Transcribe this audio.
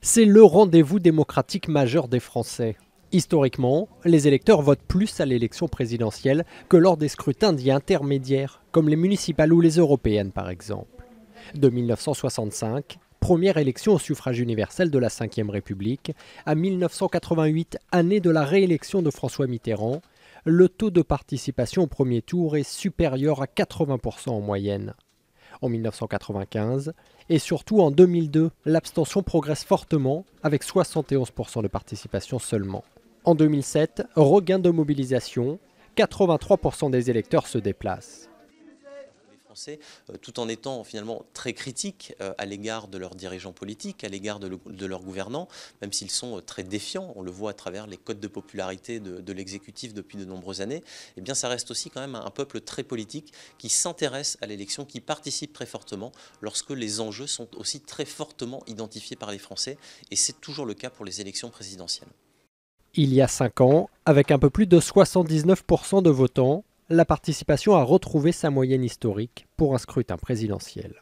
C'est le rendez-vous démocratique majeur des Français. Historiquement, les électeurs votent plus à l'élection présidentielle que lors des scrutins dits intermédiaires, comme les municipales ou les européennes par exemple. De 1965, première élection au suffrage universel de la Ve République, à 1988, année de la réélection de François Mitterrand, le taux de participation au premier tour est supérieur à 80% en moyenne. En 1995 et surtout en 2002, l'abstention progresse fortement avec 71% de participation seulement. En 2007, regain de mobilisation, 83% des électeurs se déplacent. Français, tout en étant finalement très critiques à l'égard de leurs dirigeants politiques, à l'égard de leurs gouvernants, même s'ils sont très défiants, on le voit à travers les cotes de popularité de l'exécutif depuis de nombreuses années, eh bien ça reste aussi quand même un peuple très politique qui s'intéresse à l'élection, qui participe très fortement lorsque les enjeux sont aussi très fortement identifiés par les Français, et c'est toujours le cas pour les élections présidentielles. Il y a 5 ans, avec un peu plus de 79% de votants, la participation a retrouvé sa moyenne historique pour un scrutin présidentiel.